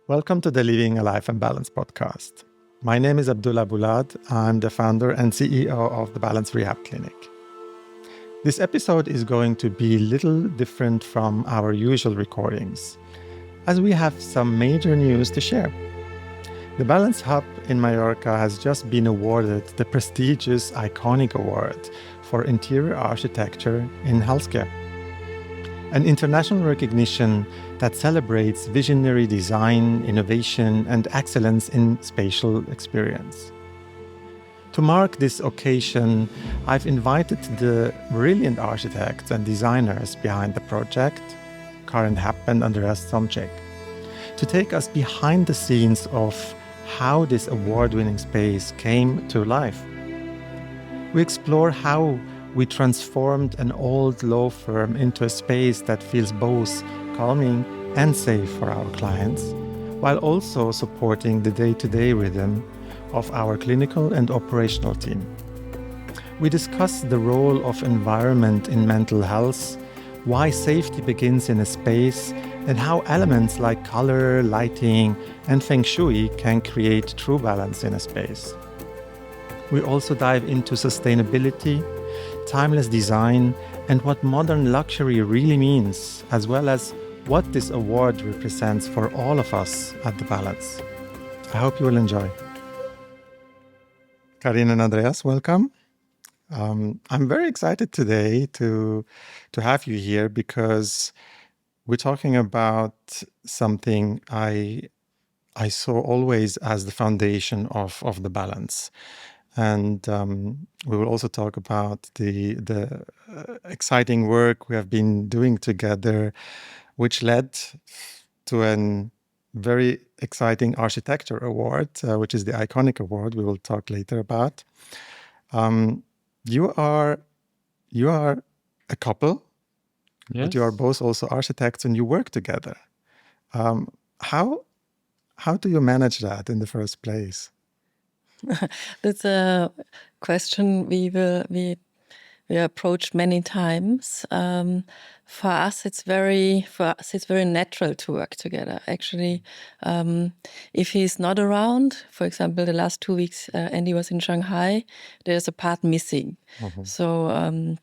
Welcome to the Living a Life and Balance podcast. My name is Abdullah. I'm the founder and CEO of the Balance Rehab Clinic. This episode is going to be a little different from our usual recordings, as we have some major news to share. The Balance Hub in Mallorca has just been awarded the prestigious Iconic Award for Interior Architecture in Healthcare, an international recognition that celebrates visionary design, innovation, and excellence in spatial experience. To mark this occasion, I've invited the brilliant architects and designers behind the project, Karin, Hepp, and Andreas, Thomczyk, to take us behind the scenes of how this award-winning space came to life. We explore how we transformed an old law firm into a space that feels both calming and safe for our clients, while also supporting the day-to-day rhythm of our clinical and operational team. We discuss the role of environment in mental health, why safety begins in a space, and how elements like color, lighting, and Feng Shui can create true balance in a space. We also dive into sustainability, timeless design, and what modern luxury really means, as well as what this award represents for all of us at The Balance. I hope you will enjoy. Karin and Andreas, welcome. I'm very excited today to have you here because we're talking about something I saw always as the foundation of the balance. And we will also talk about the exciting work we have been doing together, which led to a very exciting architecture award, which is the Iconic Award. We will talk later about. You are a couple, Yes. but you are both also architects, and you work together. How do you manage that in the first place? That's a question we approached many times. For us, it's very natural to work together. Actually, if he's not around, for example, the last 2 weeks, Andy was in Shanghai. There's a part missing. Mm-hmm. So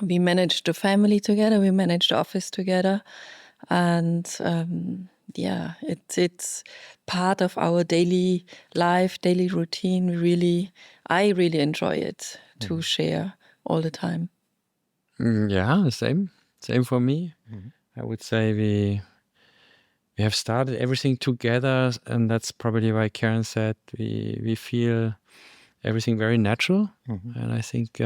we managed the family together. We managed the office together, and it's part of our daily life, daily routine. I really enjoy it to share all the time. Yeah, the same for me. Mhm. I would say we have started everything together, and that's probably why Karin said we feel everything very natural. Mhm. And I think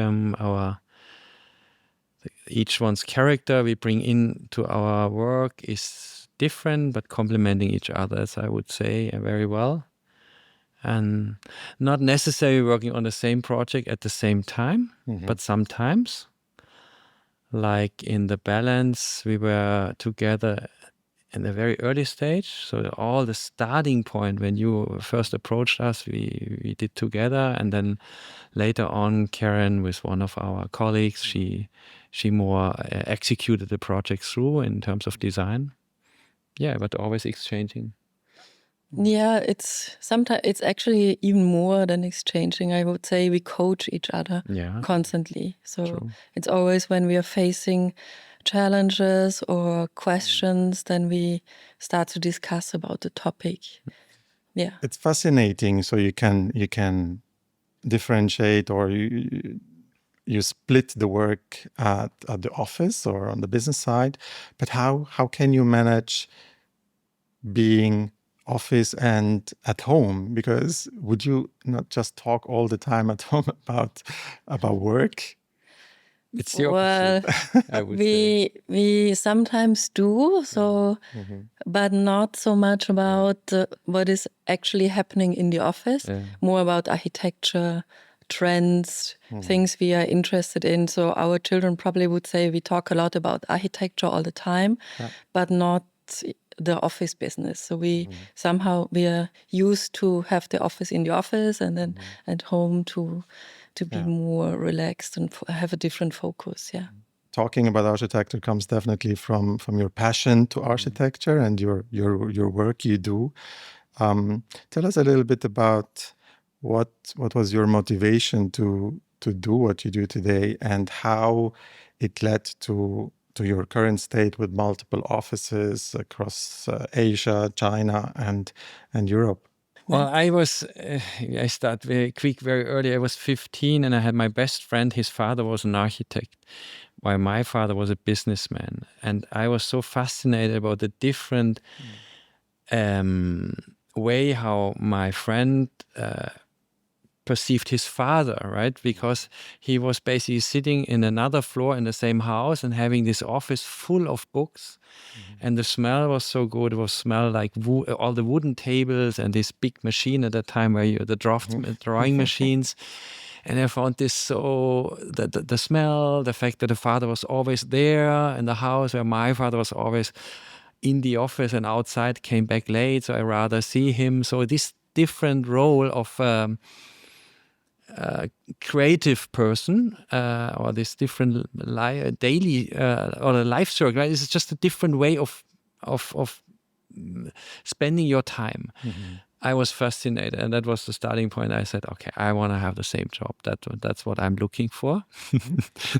each one's character we bring into our work is different, but complementing each other, I would say, very well. And not necessarily working on the same project at the same time, Mhm. but sometimes. Like in the balance, we were together in a very early stage. So all the starting point when you first approached us, we did together. And then later on, Karin with one of our colleagues, she more executed the project through in terms of design. Yeah, but always exchanging. Yeah, sometimes it's actually even more than exchanging. I would say we coach each other constantly. So True. It's always when we are facing challenges or questions, then we start to discuss about the topic. Yeah. It's fascinating. So you can differentiate, or you split the work at the office or on the business side, but how can you manage being office and at home? Because would you not just talk all the time at home about work? It's the Well, opposite, I would say. we sometimes do so, Mhm. but not so much about what is actually happening in the office. Yeah. More about architecture, trends, things we are interested in. So our children probably would say we talk a lot about architecture all the time, but not the office business. So we are used to have the office in the office, and then at home to be more relaxed and have a different focus. Yeah. talking about architecture comes definitely from your passion to architecture and your work you do. Tell us a little bit about what was your motivation to do what you do today, and how it led to your current state with multiple offices across Asia, China, and Europe. Well, I started very quick, very early. I was 15 and I had my best friend. His father was an architect, while my father was a businessman. And I was so fascinated about the different way how my friend perceived his father, right? Because he was basically sitting in another floor in the same house and having this office full of books. And the smell was so good. It was smell like all the wooden tables and this big machine at that time where the drawing machines. And I found this so, the smell, the fact that the father was always there in the house, where my father was always in the office and outside, came back late, so I rather see him. So this different role of creative person or this different daily or a life circle, right? It's just a different way of spending your time. I was fascinated, and that was the starting point. I said, okay, I want to have the same job. That's what I'm looking for.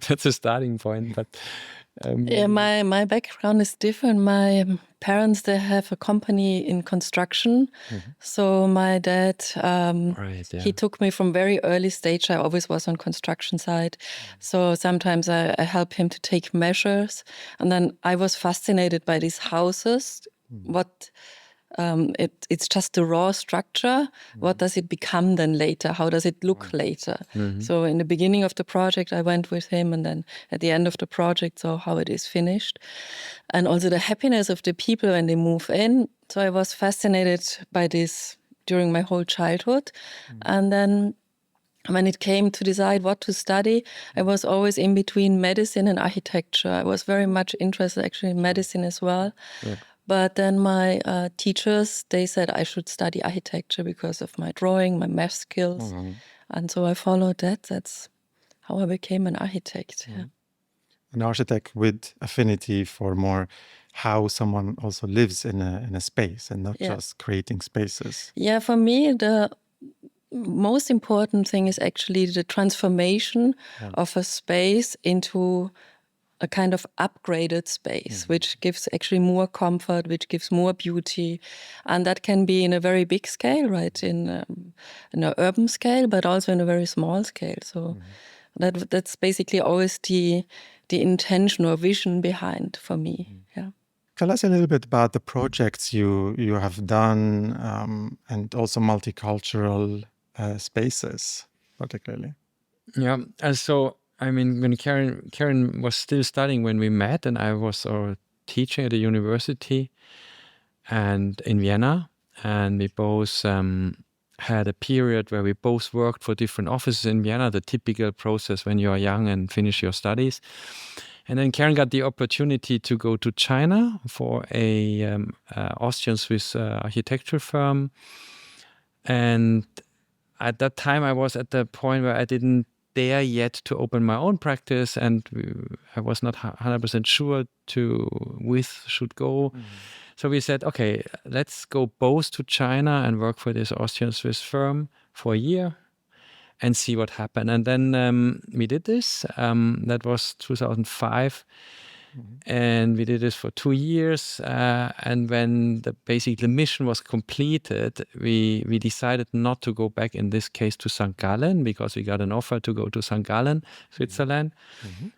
That's a starting point. But yeah, my background is different. My parents, they have a company in construction. So my dad, he took me from very early stage. I always was on construction site. So sometimes I help him to take measures. And then I was fascinated by these houses. It's just the raw structure. What does it become then later? How does it look later? So in the beginning of the project, I went with him, and then at the end of the project, so how it is finished. And also the happiness of the people when they move in. So I was fascinated by this during my whole childhood. And then when it came to decide what to study, I was always in between medicine and architecture. I was very much interested actually in medicine as well. But then my teachers, they said I should study architecture because of my drawing, my math skills. And so I followed that. That's how I became an architect. Yeah. An architect with affinity for more how someone also lives in a space and not just creating spaces. Yeah, for me, the most important thing is actually the transformation of a space into a kind of upgraded space, which gives actually more comfort, which gives more beauty. And that can be in a very big scale, right, in an urban scale, but also in a very small scale. So that's basically always the intention or vision behind for me. Yeah. Tell us a little bit about the projects you have done and also multicultural spaces, particularly. Yeah, and so I mean, when Karin was still studying when we met, and I was teaching at a university and in Vienna, and we both had a period where we both worked for different offices in Vienna, the typical process when you are young and finish your studies. And then Karin got the opportunity to go to China for a Austrian-Swiss architecture firm. And at that time, I was at the point where I didn't dare yet to open my own practice, and I was not 100% sure should go. So we said, okay, let's go both to China and work for this Austrian-Swiss firm for a year and see what happened. And then we did this. That was 2005. And we did this for 2 years. And when the mission was completed, we decided not to go back, in this case, to St. Gallen, because we got an offer to go to St. Gallen, Switzerland,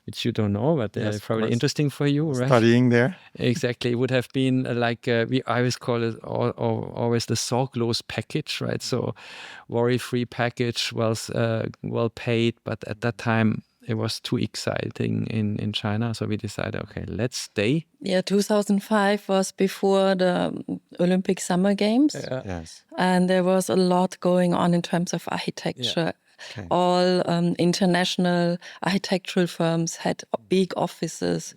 which you don't know, but yes, probably interesting for you, right? Studying there. Exactly. It would have been like, I always call it always the sorglos package, right? So worry-free package, well paid, but at that time, it was too exciting in China. So we decided, okay, let's stay. Yeah, 2005 was before the Olympic Summer Games. Yes. And there was a lot going on in terms of architecture. Okay. All international architectural firms had big offices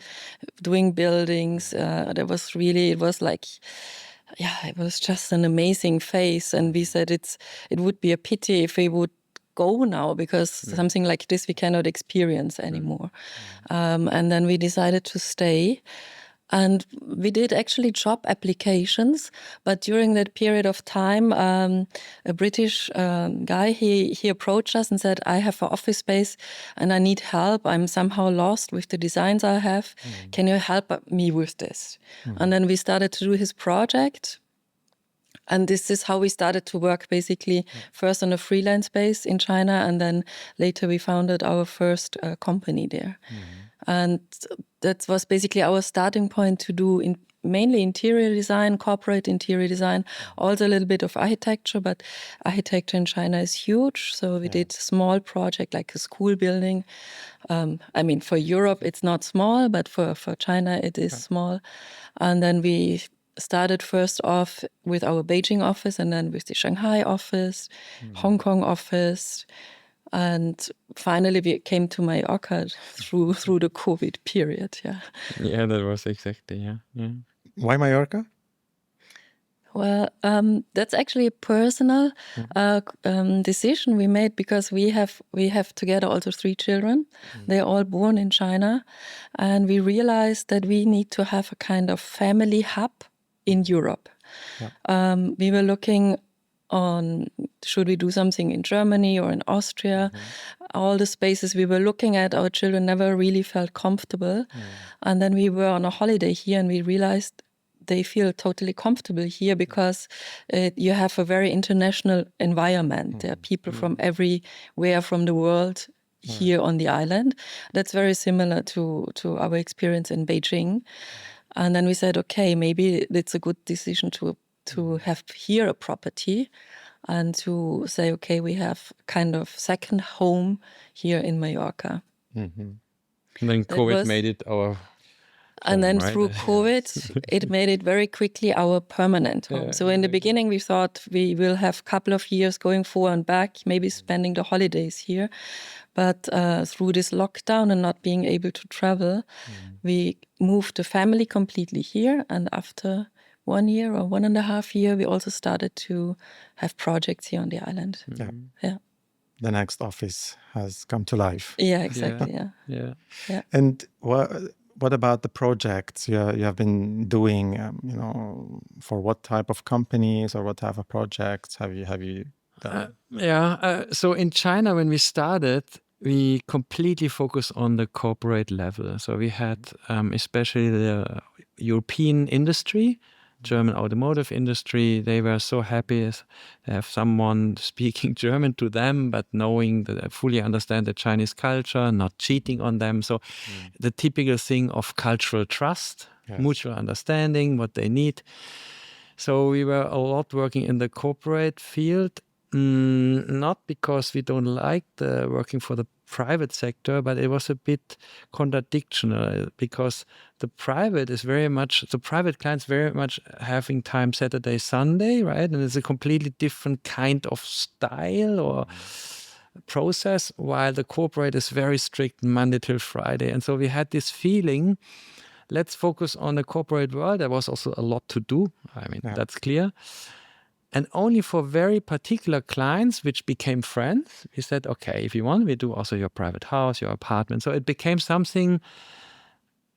doing buildings. It was just an amazing phase. And we said it would be a pity if we would go now because something like this we cannot experience anymore. And then we decided to stay. And we did actually job applications, but during that period of time, a British guy, he approached us and said, I have an office space and I need help. I'm somehow lost with the designs I have. Can you help me with this? And then we started to do his project. And this is how we started to work, basically, first on a freelance base in China, and then later we founded our first company there. And that was basically our starting point to do mainly interior design, corporate interior design, also a little bit of architecture, but architecture in China is huge. So we did a small project like a school building. I mean, for Europe, it's not small, but for China, it is small. And then we started first off with our Beijing office and then with the Shanghai office, Hong Kong office. And finally, we came to Mallorca through the COVID period. Yeah, that was exactly, yeah. Why Mallorca? Well, that's actually a personal decision we made because we have together also 3 children. They're all born in China, and we realized that we need to have a kind of family hub in Europe. We were looking on should we do something in Germany or in Austria. All the spaces we were looking at, our children never really felt comfortable. And then we were on a holiday here and we realized they feel totally comfortable here because you have a very international environment. There are people from everywhere from the world here on the island. That's very similar to our experience in Beijing. And then we said, okay, maybe it's a good decision to have here a property and to say, okay, we have kind of second home here in Mallorca. And then COVID made it our and then right? through COVID, it made it very quickly our permanent home. So in the beginning, we thought we will have a couple of years going forward and back, maybe spending the holidays here. But through this lockdown and not being able to travel, we moved the family completely here. And after 1 year or 1.5 years, we also started to have projects here on the island. The next office has come to life. Yeah, exactly. Yeah. And what about the projects you have been doing? For what type of companies or what type of projects have you done? So in China, when we started, we completely focused on the corporate level. So we had especially the European industry, German automotive industry. They were so happy to have someone speaking German to them, but knowing that I fully understand the Chinese culture, not cheating on them. So the typical thing of cultural trust, mutual understanding, what they need. So we were a lot working in the corporate field, not because we don't like the working for the private sector, but it was a bit contradictional because the private clients very much having time Saturday, Sunday, right? And it's a completely different kind of style or process, while the corporate is very strict Monday till Friday. And so we had this feeling, let's focus on the corporate world. There was also a lot to do. I mean, that's clear. And only for very particular clients, which became friends, we said, okay, if you want, we do also your private house, your apartment. So it became something,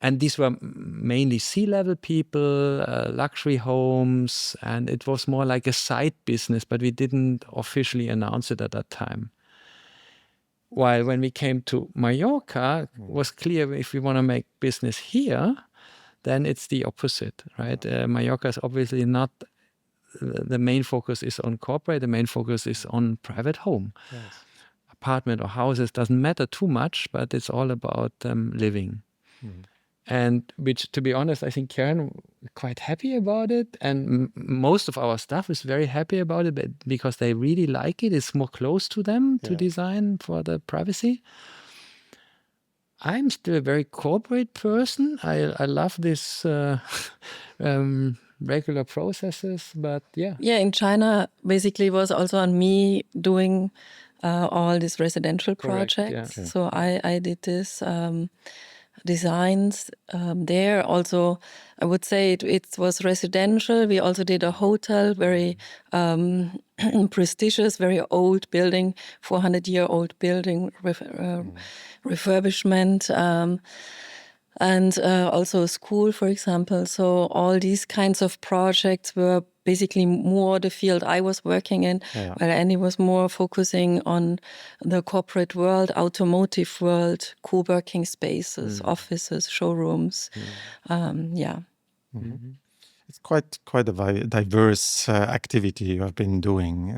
and these were mainly C-level people, luxury homes, and it was more like a side business, but we didn't officially announce it at that time. While when we came to Mallorca, it was clear if we want to make business here, then it's the opposite, right? Mallorca is obviously not... The main focus is on corporate. The main focus is on private home. Apartment or houses doesn't matter too much, but it's all about living. And which, to be honest, I think Karin quite happy about it. And most of our staff is very happy about it because they really like it. It's more close to them to design for the privacy. I'm still a very corporate person. I love this regular processes, but in China basically was also on me doing all these residential projects. So I did this designs there. Also, I would say it was residential. We also did a hotel, very prestigious, very old building, 400-year-old building, refurbishment. And also a school, for example. So all these kinds of projects were basically more the field I was working in, while Andy was more focusing on the corporate world, automotive world, co-working spaces, offices, showrooms. It's quite a diverse activity you have been doing.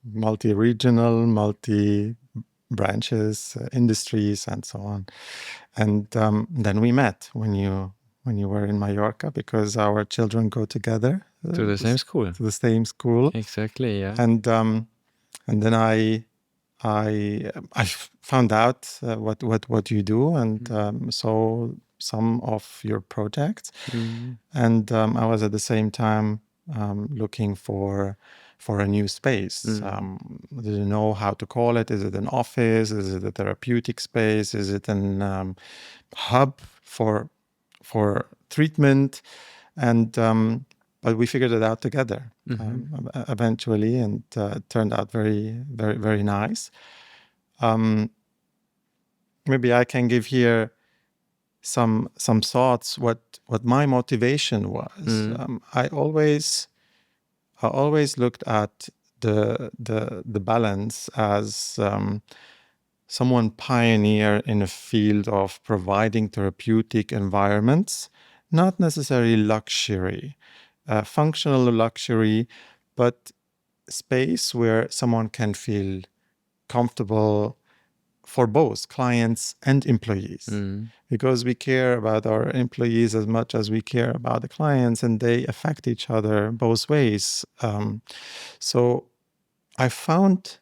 Multi-regional, multi-branches, industries, and so on. And then we met when you were in Mallorca, because our children go together to the same school. To the same school. Exactly. Yeah. And then I found out what you do, and saw some of your projects, and I was at the same time looking for a new space. Didn't know how to call it. Is it an office? Is it a therapeutic space? Is it an hub for treatment? And but we figured it out together eventually, and it turned out very, very, very nice. Maybe I can give here some thoughts. What my motivation was. I always looked at the balance as someone pioneer in a field of providing therapeutic environments, not necessarily luxury, functional luxury, but space where someone can feel comfortable for both clients and employees, because we care about our employees as much as we care about the clients, and they affect each other both ways. So I found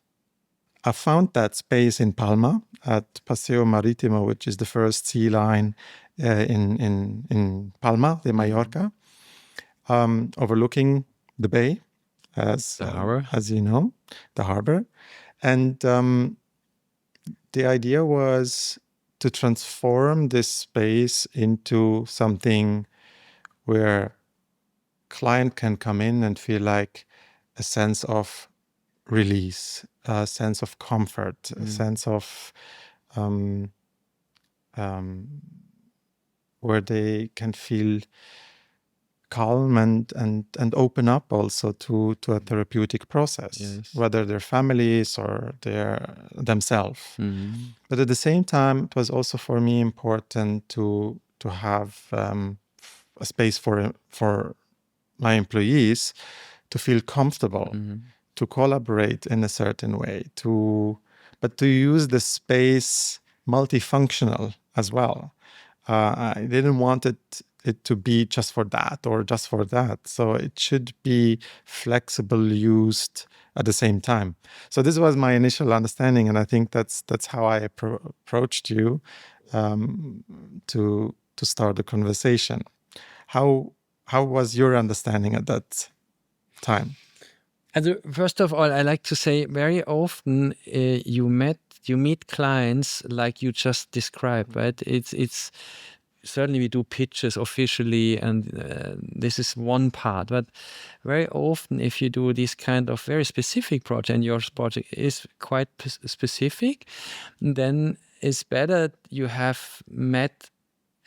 that space in Palma at Paseo Marítimo, which is the first sea line in Palma de Mallorca, overlooking the bay, as you know, the harbor. And the idea was to transform this space into something where client can come in and feel like a sense of release, a sense of comfort, a sense of where they can feel calm and open up also to a therapeutic process, whether they're families or they're themselves. But at the same time, it was also for me important to have a space for my employees to feel comfortable, to collaborate in a certain way, but to use the space multifunctional as well. I didn't want it to be just for that or just for that. So it should be flexible, used at the same time. So this was my initial understanding, and I think that's how I approached you to start the conversation. How was your understanding at that time? First of all, I like to say very often you meet clients like you just described, right? It's certainly we do pitches officially, and this is one part. But very often, if you do this kind of very specific project, and your project is quite specific, then it's better you have met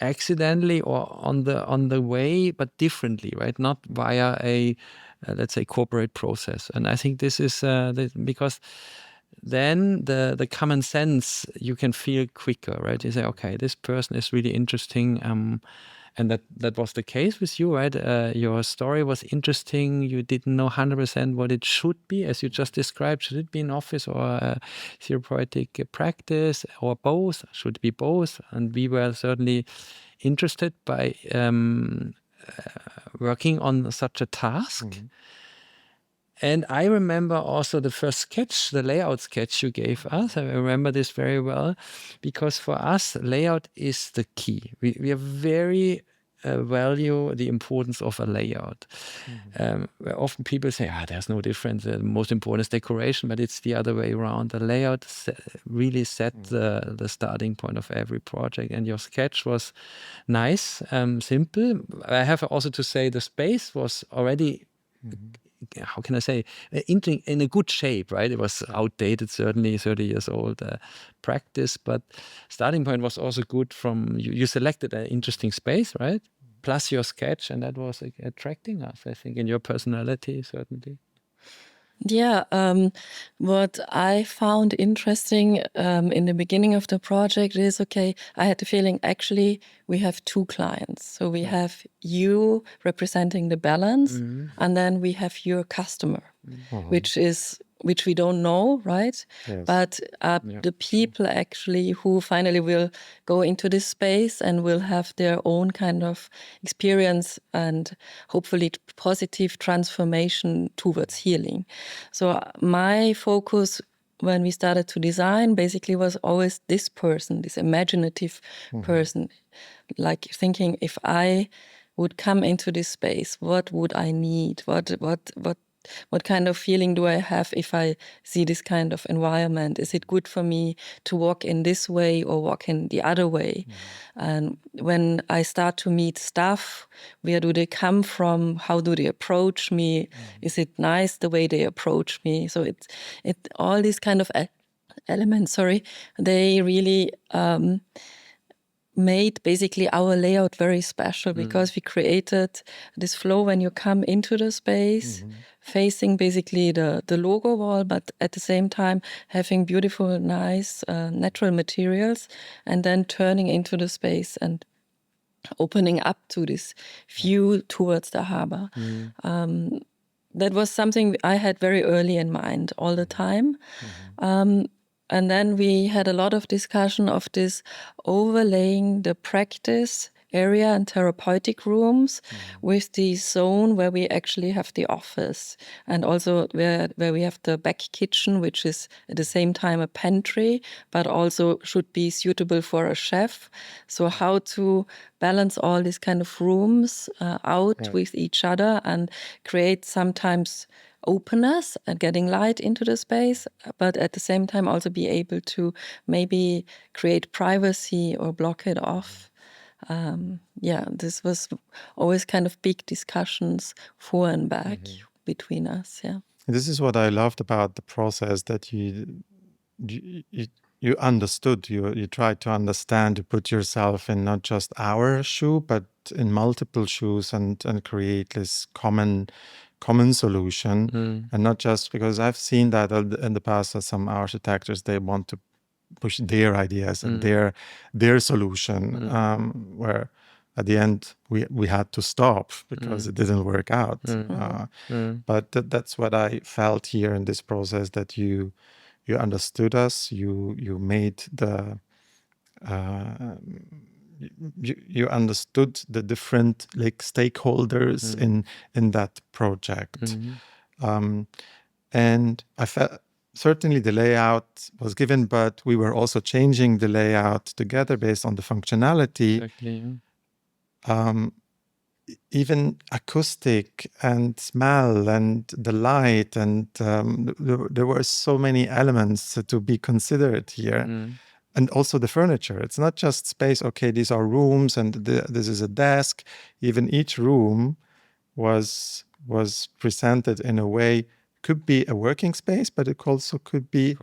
accidentally or on the way, but differently, right? Not via a let's say corporate process. And I think this is because then the common sense you can feel quicker, right? You say, okay, this person is really interesting, and that was the case with you, right? Your story was interesting. You didn't know 100% what it should be, as you just described. Should it be an office or a therapeutic practice, or both? Should it be both? And we were certainly interested by working on such a task. And I remember also the first sketch, the layout sketch you gave us. I remember this very well, because for us, layout is the key. We are very value the importance of a layout. Where often people say, there's no difference. The most important is decoration, but it's the other way around. The layout really set the starting point of every project. And your sketch was nice, simple. I have also to say the space was already, how can I say, in a good shape, right? It was outdated, certainly 30 years old practice, but starting point was also good from, you selected an interesting space, right? Plus your sketch, and that was attracting us, I think, in your personality, certainly. Yeah, what I found interesting in the beginning of the project is, I had the feeling actually we have two clients. So we have you representing the balance, and then we have your customer, which we don't know, right? Yes. But the people actually who finally will go into this space and will have their own kind of experience and hopefully positive transformation towards healing. So my focus when we started to design basically was always this person, this imaginative person, like thinking if I would come into this space, what would I need? What kind of feeling do I have if I see this kind of environment? Is it good for me to walk in this way or walk in the other way? And when I start to meet staff, where do they come from? How do they approach me? Is it nice the way they approach me? So it all these kind of elements, they really made basically our layout very special because we created this flow when you come into the space, facing basically the logo wall, but at the same time having beautiful, nice, natural materials, and then turning into the space and opening up to this view towards the harbor. That was something I had very early in mind all the time. And then we had a lot of discussion of this overlaying the practice area and therapeutic rooms with the zone where we actually have the office, and also where we have the back kitchen, which is at the same time a pantry, but also should be suitable for a chef. So how to balance all these kind of rooms out with each other and create sometimes openness and getting light into the space, but at the same time also be able to maybe create privacy or block it off. This was always kind of big discussions forward and back between us. Yeah, this is what I loved about the process, that you understood, you tried to understand, to put yourself in not just our shoe, but in multiple shoes and create this common solution. And not just because I've seen that in the past that some architects, they want to push their ideas and their solution, where at the end we had to stop because it didn't work out. But that's what I felt here in this process, that you understood us, you made the you understood the different stakeholders in that project. And I felt certainly the layout was given, but we were also changing the layout together based on the functionality. Exactly. Even acoustic and smell and the light, and there were so many elements to be considered here. And also the furniture. It's not just space, okay, these are rooms and this is a desk. Even each room was presented in a way, could be a working space, but it also could be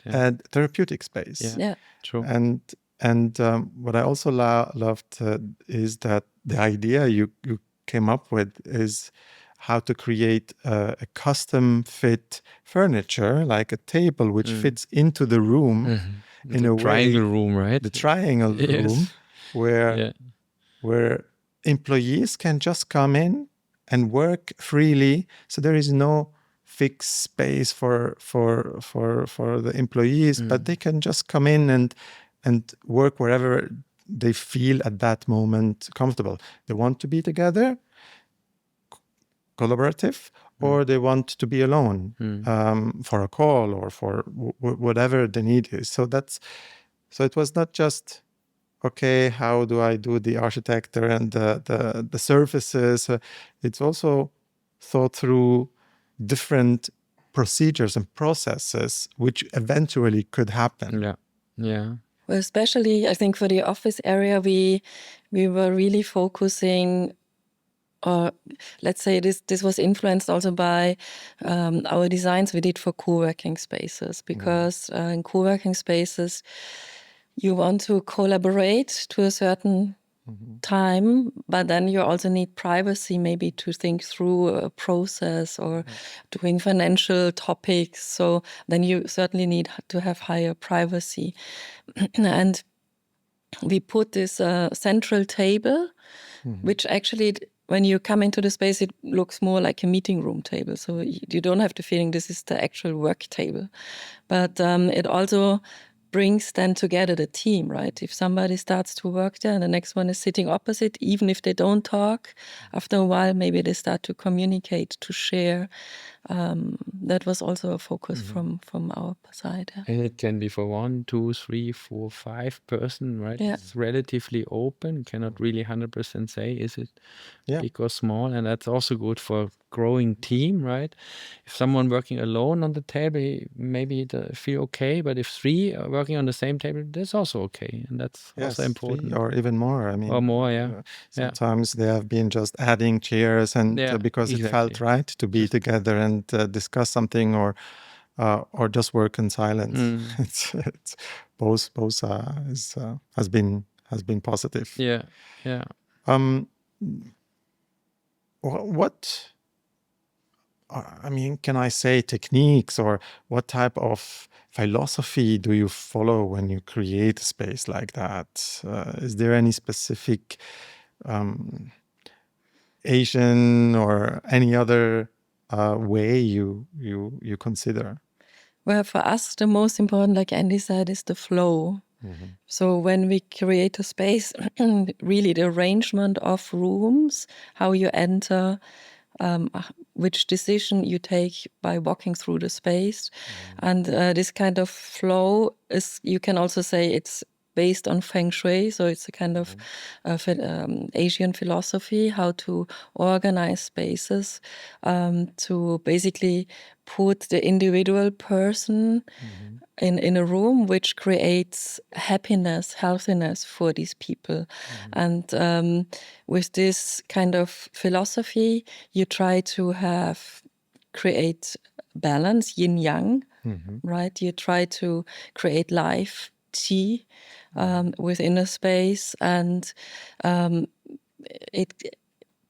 a therapeutic space. Yeah. True. And what I also loved is that the idea you came up with is how to create a custom fit furniture, like a table which fits into the room in a triangle way, room, right? the triangle room, where employees can just come in and work freely. So there is no fixed space for the employees, but they can just come in and work wherever they feel at that moment comfortable. They want to be together, collaborative, or they want to be alone for a call or for whatever the need is. So it was not just, okay, how do I do the architecture and the surfaces? It's also thought through different procedures and processes which eventually could happen. Yeah. Yeah. Well, especially, I think for the office area, we were really focusing, or let's say this was influenced also by our designs we did for co-working spaces, because in co-working spaces, you want to collaborate to a certain time, but then you also need privacy, maybe to think through a process or doing financial topics. So then you certainly need to have higher privacy. And we put this central table, which actually, when you come into the space, it looks more like a meeting room table. So you don't have the feeling this is the actual work table. But it also brings then together the team, right? If somebody starts to work there and the next one is sitting opposite, even if they don't talk, after a while, maybe they start to communicate, to share. That was also a focus from our side. Yeah. And it can be for 1, 2, 3, 4, 5 person, right? Yeah. It's relatively open. Cannot really 100% say is it Yeah. big or small, and that's also good for growing team, right? If someone working alone on the table, maybe they feel okay, but if 3 are working on the same table, that's also okay, and that's Yes, also important. 3 or even more. I mean, Or more, yeah. sometimes they have been just adding chairs, and because it felt right to be together and discuss something, or just work in silence. It's both has been positive. Yeah. What I mean, can I say techniques, or what type of philosophy do you follow when you create a space like that? Is there any specific Asian or any other way you consider? Well, for us, the most important, like Andy said, is the flow. So when we create a space, really the arrangement of rooms, how you enter, which decision you take by walking through the space. And this kind of flow is, you can also say it's based on Feng Shui. So it's a kind of Asian philosophy, how to organize spaces, to basically put the individual person in a room, which creates happiness, healthiness for these people. And with this kind of philosophy, you try to create balance, yin yang, right? You try to create life, qi, within a space, and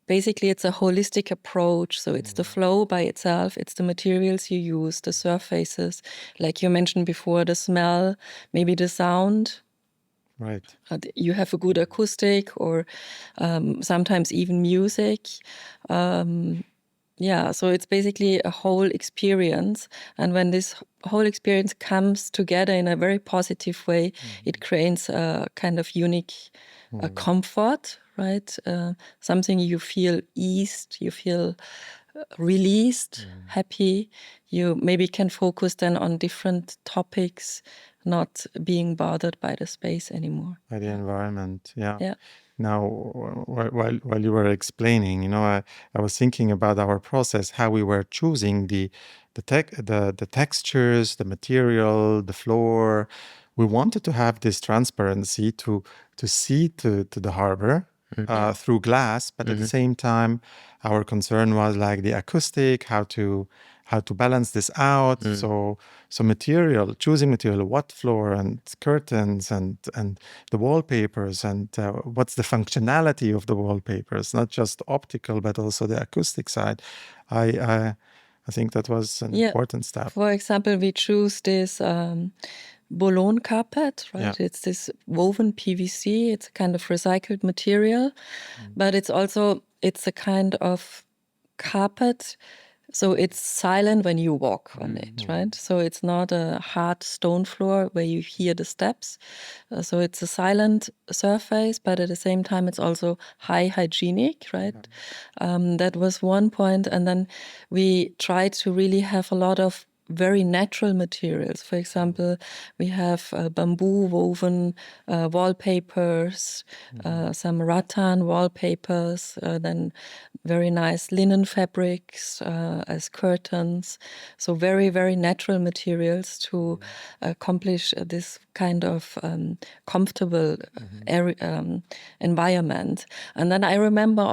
basically it's a holistic approach. So it's the flow by itself, it's the materials you use, the surfaces, like you mentioned before, the smell, maybe the sound. Right. You have a good acoustic, or sometimes even music. So it's basically a whole experience. And when this whole experience comes together in a very positive way, it creates a kind of unique comfort, right? Something you feel eased, you feel released, happy. You maybe can focus then on different topics, not being bothered by the space anymore. By the environment, yeah. Yeah. Now, while you were explaining, I was thinking about our process, how we were choosing the textures, the material, the floor. We wanted to have this transparency to see to the harbor through glass, but at the same time, our concern was like the acoustic, how to balance this out. So choosing material, what floor and curtains and the wallpapers, and what's the functionality of the wallpapers, not just optical, but also the acoustic side. I think that was an important step. For example, we choose this Boulogne carpet, right? Yeah. It's this woven PVC. It's a kind of recycled material, but it's a kind of carpet. So it's silent when you walk on it, right? So it's not a hard stone floor where you hear the steps. So it's a silent surface, but at the same time, it's also high hygienic, right? That was one point. And then we tried to really have a lot of very natural materials. For example, we have bamboo woven wallpapers, some rattan wallpapers, then very nice linen fabrics as curtains. So very, very natural materials to accomplish this kind of comfortable environment. And then I remember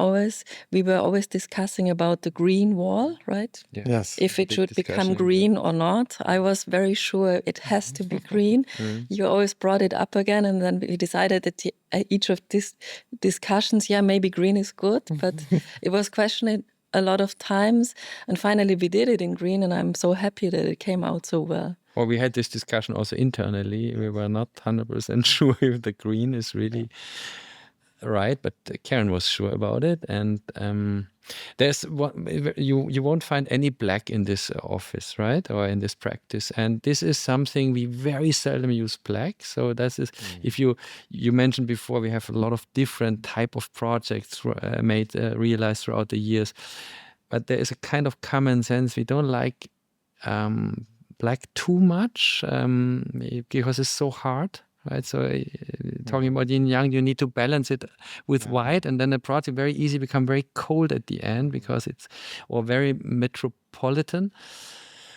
we were always discussing about the green wall, right? Yeah. Yes. If it Big should become discussion. green or not. I was very sure it has to be green. You always brought it up again, and then we decided that each of these discussions, maybe green is good, but it was questioned a lot of times, and finally we did it in green, and I'm so happy that it came out so well. Or we had this discussion also internally. We were not 100% sure if the green is really right, but Karin was sure about it. And there's you won't find any black in this office, right, or in this practice. And this is something we very seldom use black. So that is, if you mentioned before, we have a lot of different type of projects realized throughout the years, but there is a kind of common sense. We don't like black too much because it's so hard. Right, so talking about yin yang, you need to balance it with white, and then the project very easy become very cold at the end because it's very metropolitan.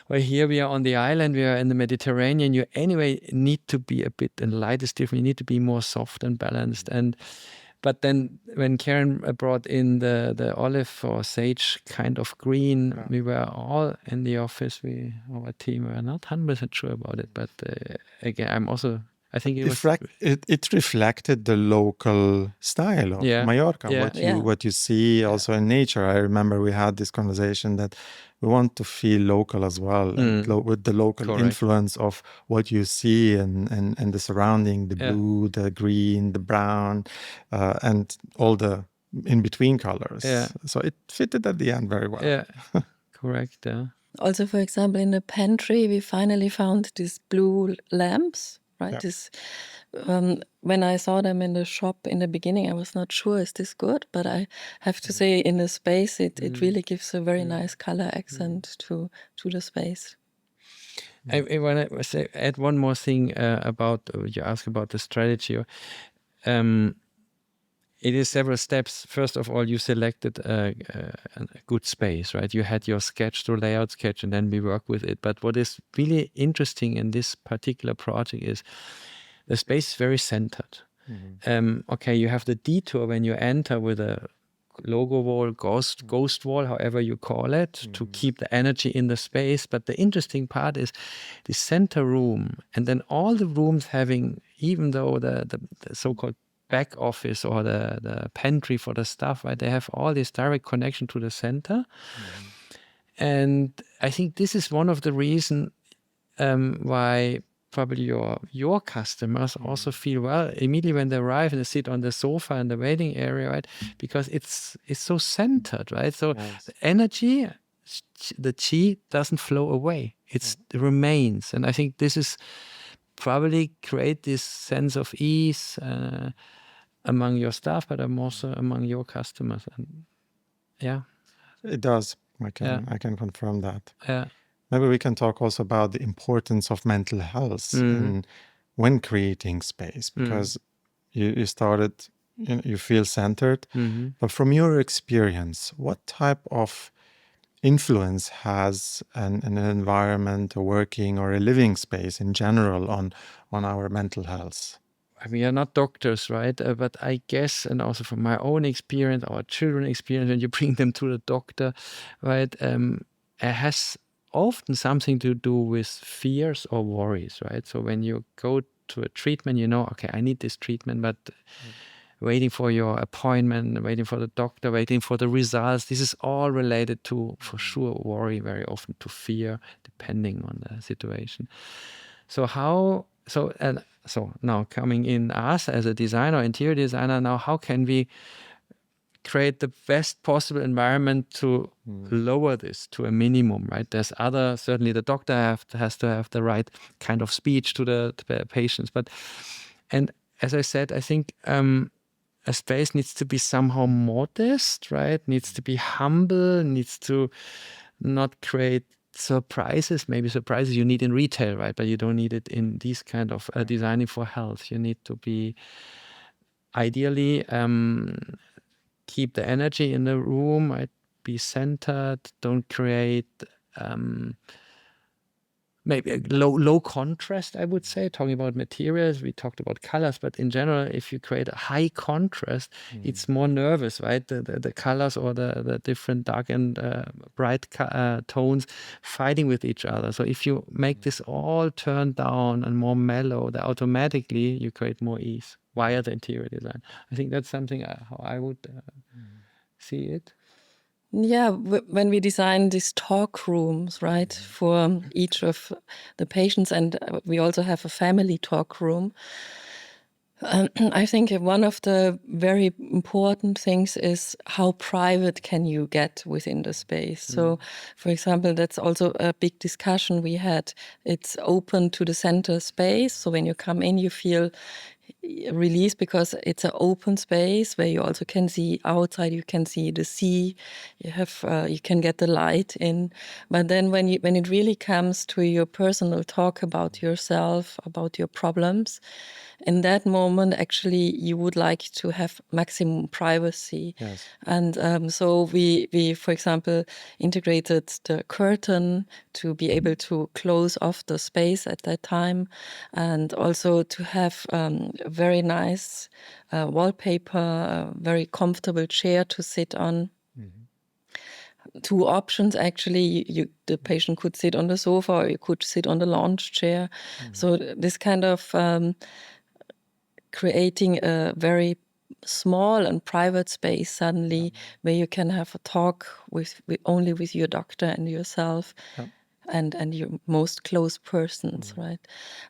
Well, here we are on the island, we are in the Mediterranean. You anyway need to be a bit, and light is different. You need to be more soft and balanced. But then when Karin brought in the olive or sage kind of green, we were all in the office. Our team were not 100% sure about it, but again, I think it reflected the local style of Mallorca, what you see also in nature. I remember we had this conversation that we want to feel local as well, and with the local influence of what you see and the surrounding, the blue, the green, the brown, and all the in-between colors. Yeah. So it fitted at the end very well. Yeah, correct. Yeah. Also, for example, in the pantry, we finally found these blue lamps. Right. This, when I saw them in the shop in the beginning, I was not sure, is this good? But I have to say, in the space, it really gives a very nice color accent to the space. I want to add one more thing about, you asked about the strategy. It is several steps. First of all, you selected a good space, right? You had your sketch, the layout sketch, and then we work with it. But what is really interesting in this particular project is the space is very centered. Okay, you have the detour when you enter with a logo wall, ghost wall, however you call it, to keep the energy in the space. But the interesting part is the center room, and then all the rooms having, even though the so-called back office or the pantry for the stuff, right? They have all this direct connection to the center. And I think this is one of the reasons why probably your customers also feel well immediately when they arrive and they sit on the sofa in the waiting area, right? Because it's so centered, right? So the energy, the chi doesn't flow away. It remains. And I think this is probably create this sense of ease among your staff, but also among your customers. And it does. I can confirm that. Maybe we can talk also about the importance of mental health when creating space, because you started, you feel centered, but from your experience, what type of influence has an environment, a working or a living space in general on our mental health? We are not doctors, right? But I guess, and also from my own experience, our children's experience, when you bring them to the doctor, right, it has often something to do with fears or worries, right? So when you go to a treatment, okay, I need this treatment, but waiting for your appointment, waiting for the doctor, waiting for the results, this is all related to, for sure, worry, very often to fear, depending on the situation. So now coming in us as a designer, interior designer, now how can we create the best possible environment to lower this to a minimum, right? There's certainly the doctor has to have the right kind of speech to the patients. And as I said, I think a space needs to be somehow modest, right? Needs to be humble, needs to not create surprises you need in retail, right? But you don't need it in these kind of designing for health. You need to be ideally keep the energy in the room, right? Be centered. Don't create maybe a low contrast, I would say. Talking about materials, we talked about colors, but in general, if you create a high contrast, it's more nervous, right? The colors or the different dark and bright tones fighting with each other. So if you make this all turned down and more mellow, then automatically you create more ease via the interior design. I think that's something how I would see it. Yeah, when we design these talk rooms, right, for each of the patients, and we also have a family talk room, I think one of the very important things is how private can you get within the space. So, for example, that's also a big discussion we had. It's open to the center space, so when you come in, you feel release because it's an open space where you also can see outside, you can see the sea, you can get the light in. But then when it really comes to your personal talk about yourself, about your problems, in that moment actually you would like to have maximum privacy. Yes. And so we for example integrated the curtain to be able to close off the space at that time, and also to have a very nice wallpaper, a very comfortable chair to sit on. Two options actually. The patient could sit on the sofa or you could sit on the lounge chair. So this kind of creating a very small and private space suddenly where you can have a talk with only with your doctor and yourself. And your most close persons, right?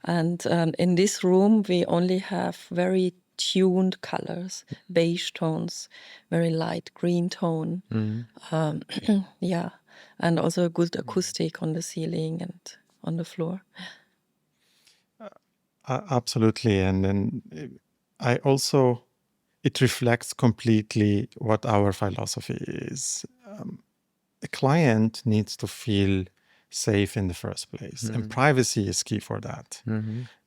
And in this room, we only have very tuned colors, beige tones, very light green tone. Yeah, and also a good acoustic on the ceiling and on the floor. Absolutely. And then I also, it reflects completely what our philosophy is. A client needs to feel safe in the first place, and privacy is key for that.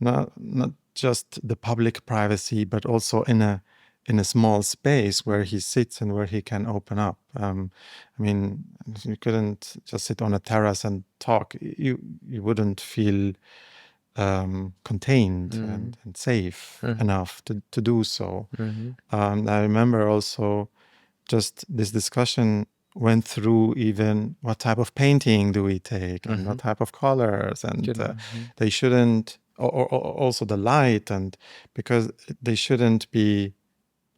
Not just the public privacy, but also in a small space where he sits and where he can open up. I mean, you couldn't just sit on a terrace and talk. You wouldn't feel contained and safe enough to do so. I remember also just this discussion went through even what type of painting do we take and what type of colors, and they shouldn't, or also the light, and because they shouldn't be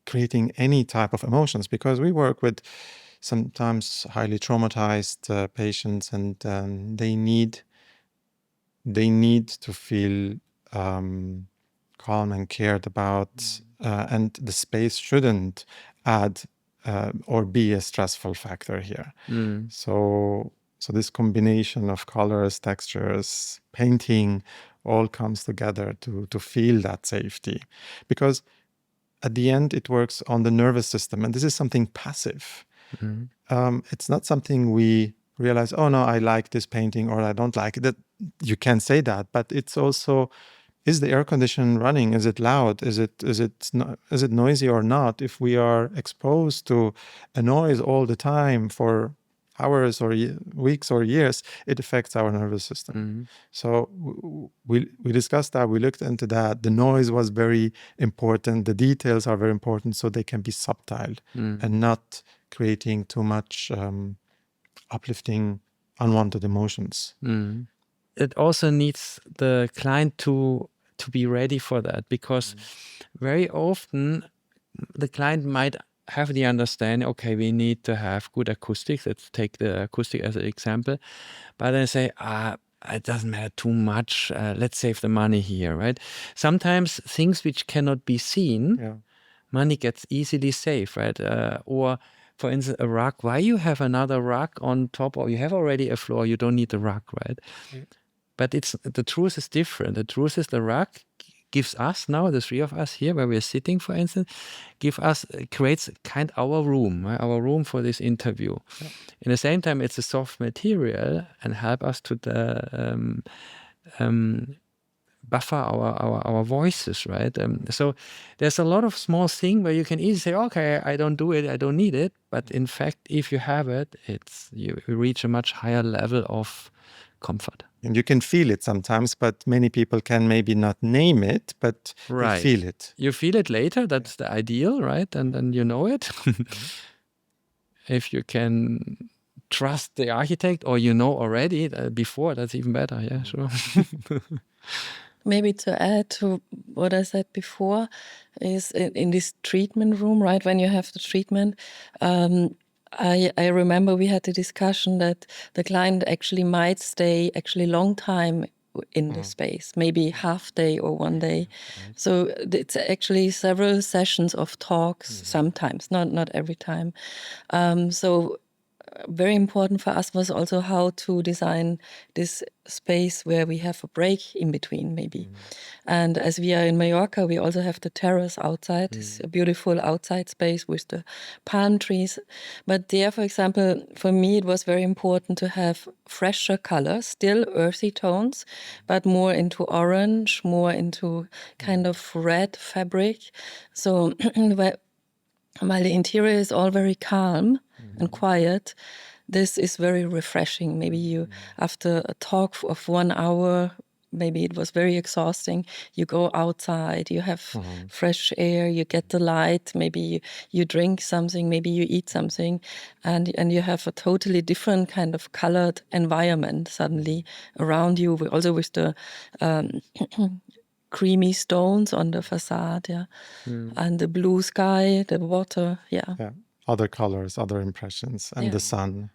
creating any type of emotions, because we work with sometimes highly traumatized patients, and they need to feel calm and cared about, and the space shouldn't add or be a stressful factor here. So this combination of colors, textures, painting, all comes together to feel that safety, because at the end it works on the nervous system, and this is something passive. It's not something we realize, oh no, I like this painting or I don't like it. That you can say that, but it's also, is the air condition running? Is it loud? Is it noisy or not? If we are exposed to a noise all the time for hours or weeks or years, it affects our nervous system. So we discussed that, we looked into that. The noise was very important. The details are very important, so they can be subtle and not creating too much uplifting, unwanted emotions. It also needs the client to be ready for that, because very often the client might have the understanding, okay, we need to have good acoustics. Let's take the acoustic as an example. But then say, it doesn't matter too much. Let's save the money here, right? Sometimes things which cannot be seen, money gets easily saved, right? Or for instance, a rug. Why you have another rug on top, or you have already a floor, you don't need the rug, right? But the truth is different. The truth is the rug gives us now, the three of us here, where we're sitting, for instance, creates our room, right? Our room for this interview. Yeah. In the same time, it's a soft material and help us to buffer our voices, right? So there's a lot of small things where you can easily say, okay, I don't do it, I don't need it. But in fact, if you have it, you reach a much higher level of comfort. And you can feel it sometimes, but many people can maybe not name it, but they feel it. You feel it later, that's the ideal, right? And then you know it. If you can trust the architect, or you know already before, that's even better. Yeah, sure. Maybe to add to what I said before, is in this treatment room, right? When you have the treatment, I remember we had a discussion that the client actually might stay long time in the space, maybe half day or 1 day. Right. So it's actually several sessions of talks sometimes, not every time. So very important for us was also how to design this space where we have a break in between, maybe. And as we are in Mallorca, we also have the terrace outside. It's a beautiful outside space with the palm trees. But there, for example, for me, it was very important to have fresher colors, still earthy tones, but more into orange, more into kind of red fabric. So while the interior is all very calm and quiet, this is very refreshing. Maybe you, after a talk of 1 hour, maybe it was very exhausting, you go outside, you have fresh air, you get the light, maybe you drink something, maybe you eat something, and you have a totally different kind of colored environment suddenly around you, also with the creamy stones on the facade, and the blue sky, the water, other colors, other impressions, and the sun,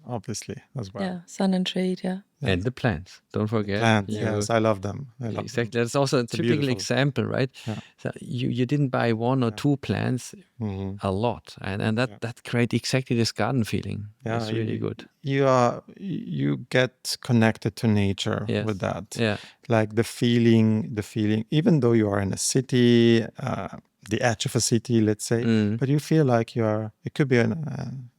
obviously, as well. Yeah, sun and shade, And the plants, don't forget. Plants, yes, I love them. Exactly. That's also a typical example, right? Yeah. So you didn't buy 1 or 2 plants, a lot, and that creates exactly this garden feeling. Yeah, it's really good. You get connected to nature with that. Yeah, like the feeling. Even though you are in a city, the edge of a city, let's say, but you feel like it could be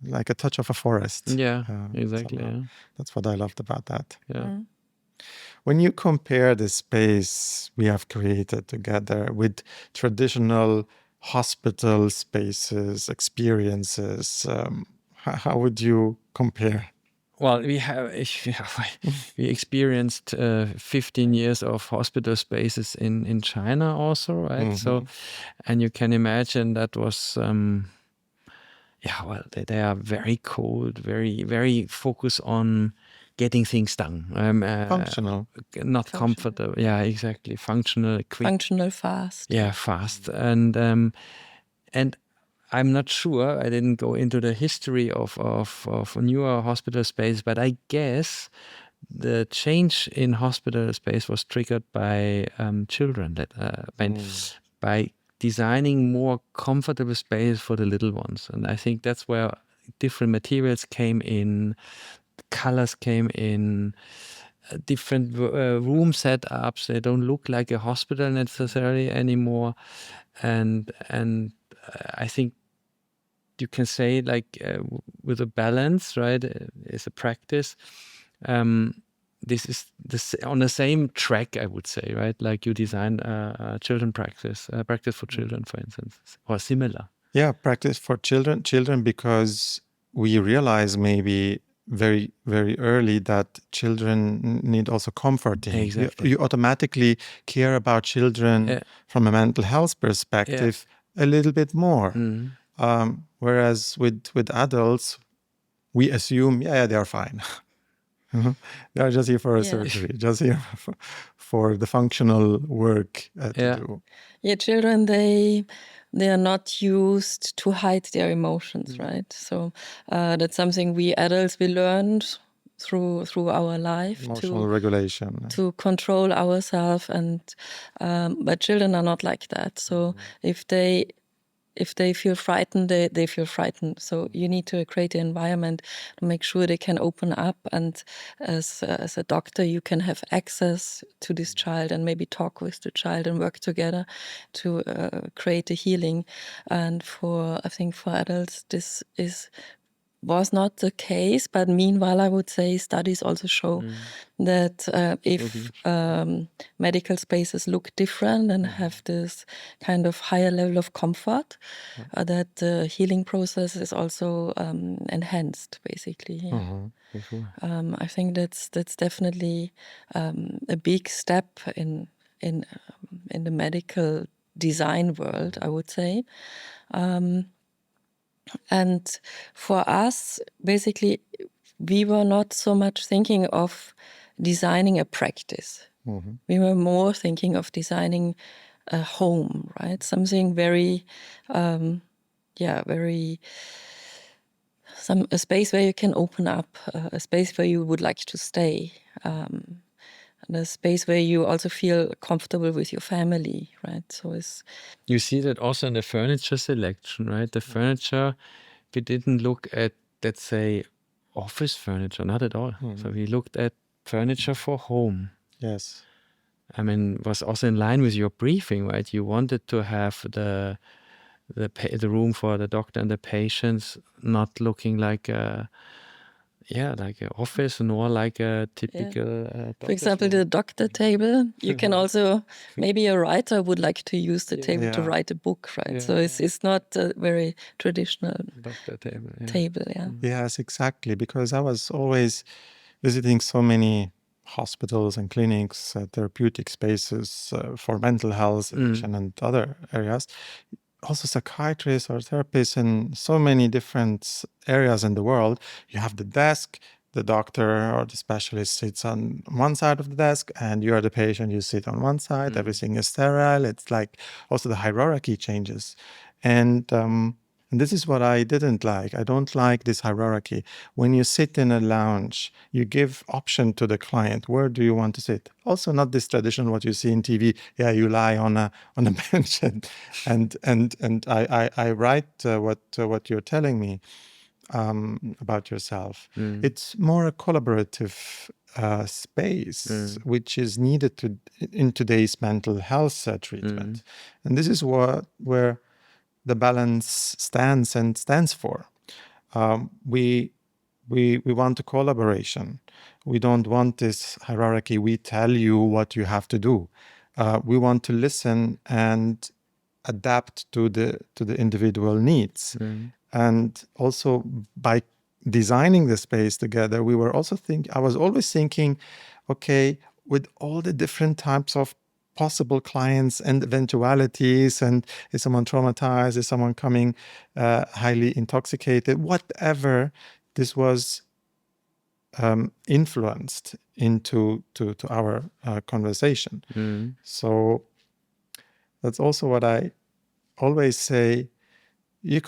like a touch of a forest. Yeah, exactly. That's what I loved about that. Yeah. When you compare the space we have created together with traditional hospital spaces, experiences, how would you compare? Well, we experienced 15 years of hospital spaces in China also, right? So, and you can imagine that was, they are very cold, very, very focused on getting things done. Functional. Not comfortable. Yeah, exactly. Functional, quick. Functional, fast. Yeah, fast. And I'm not sure. I didn't go into the history of newer hospital space, but I guess the change in hospital space was triggered by children. By designing more comfortable space for the little ones, and I think that's where different materials came in, colors came in, different room setups. They don't look like a hospital necessarily anymore, and I think you can say with a balance, right? It's a practice. This is on the same track, I would say, right? Like you design a children practice for children, for instance, or similar. Yeah, practice for children, because we realize maybe very, very early that children need also comforting. Exactly. You automatically care about children from a mental health perspective a little bit more. Whereas with adults, we assume, they are fine. They are just here for a surgery, just here for the functional work to do. Yeah, children, they are not used to hide their emotions, right? So that's something we adults, we learned through our life. Emotional regulation. To control ourselves, and but children are not like that. So if they if they feel frightened, they feel frightened. So you need to create an environment to make sure they can open up. And as a doctor, you can have access to this child and maybe talk with the child and work together to create a healing. And I think for adults, this was not the case, but meanwhile, I would say studies also show that if medical spaces look different and have this kind of higher level of comfort, that the healing process is also enhanced, basically. Yeah. I think that's definitely a big step in the medical design world, I would say. And for us, basically, we were not so much thinking of designing a practice. We were more thinking of designing a home, right? Something very, a space where you can open up, a space where you would like to stay, and a space where you also feel comfortable with your family, right? So you see that also in the furniture selection, right? The furniture, we didn't look at, let's say, office furniture, not at all. So we looked at furniture for home. Yes. I mean, it was also in line with your briefing, right? You wanted to have the room for the doctor and the patients not looking like like an office, nor like a typical for example, the doctor table. You can also, maybe a writer would like to use the table to write a book, right? So it's not a very traditional doctor table. Yes, exactly. Because I was always visiting so many hospitals and clinics, therapeutic spaces for mental health, addiction, and other areas. Also psychiatrists or therapists in so many different areas in the world. You have the desk, the doctor or the specialist sits on one side of the desk, and you are the patient, you sit on one side. Everything is sterile. It's like also the hierarchy changes. And this is what I didn't like. I don't like this hierarchy. When you sit in a lounge, you give option to the client. Where do you want to sit? Also, not this tradition what you see in TV. Yeah, you lie on a bench and I write what you're telling me about yourself. It's more a collaborative space which is needed in today's mental health treatment, and this is where the balance stands for. We want a collaboration. We don't want this hierarchy. We tell you what you have to do. We want to listen and adapt to the individual needs. And also by designing the space together, I was always thinking, okay, with all the different types of possible clients and eventualities, and is someone traumatized, is someone coming highly intoxicated, whatever, this was influenced into our conversation. So that's also what I always say. It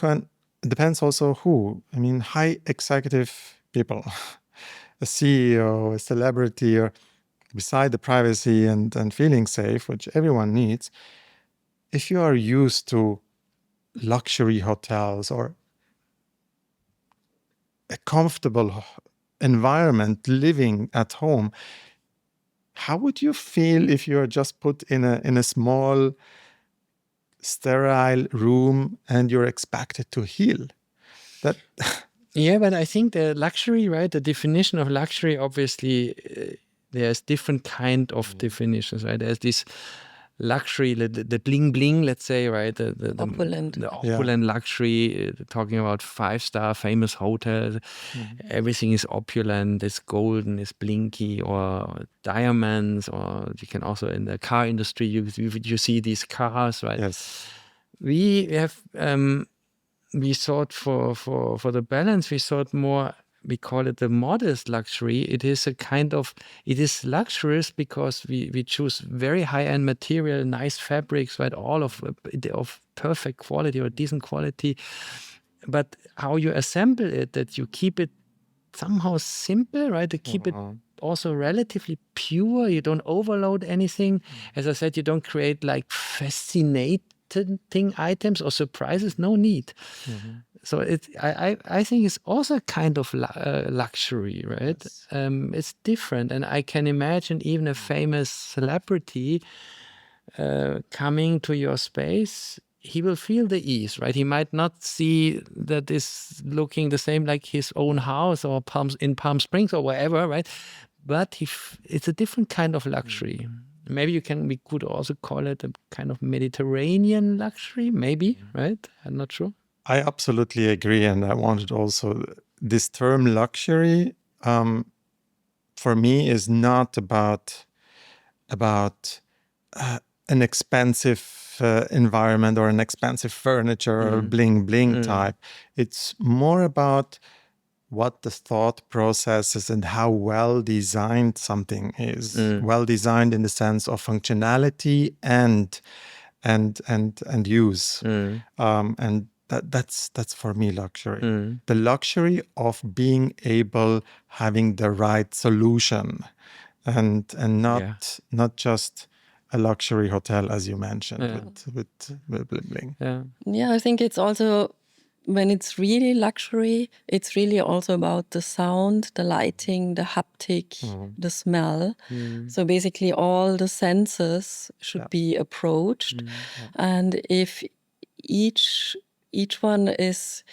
depends also who. I mean, high executive people, a CEO, a celebrity, or beside the privacy and feeling safe, which everyone needs, if you are used to luxury hotels or a comfortable environment living at home, how would you feel if you are just put in a small sterile room and you're expected to heal? Yeah, but I think the luxury, right? The definition of luxury, obviously, there's different kind of definitions, right? There's this luxury, the bling bling, let's say, right? The opulent luxury, talking about 5-star famous hotels. Everything is opulent, it's golden, it's blinky, or diamonds, or you can also in the car industry, you see these cars, right? Yes. We have we thought for the balance, we thought more, we call it the modest luxury. It is it is luxurious because we choose very high-end material, nice fabrics, right? All of perfect quality or decent quality. But how you assemble it, that you keep it somehow simple, right? To keep it also relatively pure. You don't overload anything. As I said, you don't create like fascinating tempting items or surprises, no need. So I think it's also a kind of luxury, right? Yes. It's different, and I can imagine even a famous celebrity coming to your space. He will feel the ease, right? He might not see that it's looking the same like his own house or in Palm Springs or wherever, right? But it's a different kind of luxury. Maybe we could also call it a kind of Mediterranean luxury, maybe, right? I'm not sure. I absolutely agree. And I wanted also, this term luxury, for me, is not about an expensive environment or an expensive furniture or bling type. It's more about what the thought process is and how well designed something is. Well designed in the sense of functionality and use. And that's for me luxury. The luxury of being able, having the right solution, and not just a luxury hotel, as you mentioned, with bling. Yeah, I think it's also, when it's really luxury, it's really also about the sound, the lighting, the haptic, the smell. So basically all the senses should be approached. And if each one is,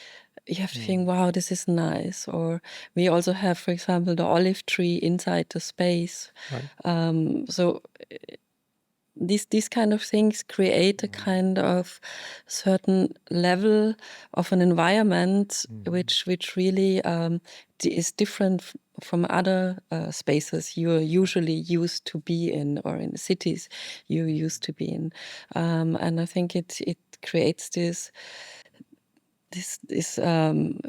you have to think, wow, this is nice. Or we also have, for example, the olive tree inside the space. So these kind of things create a kind of certain level of an environment which really is different from other spaces you're usually used to be in, or in cities you used to be in. And I think it creates this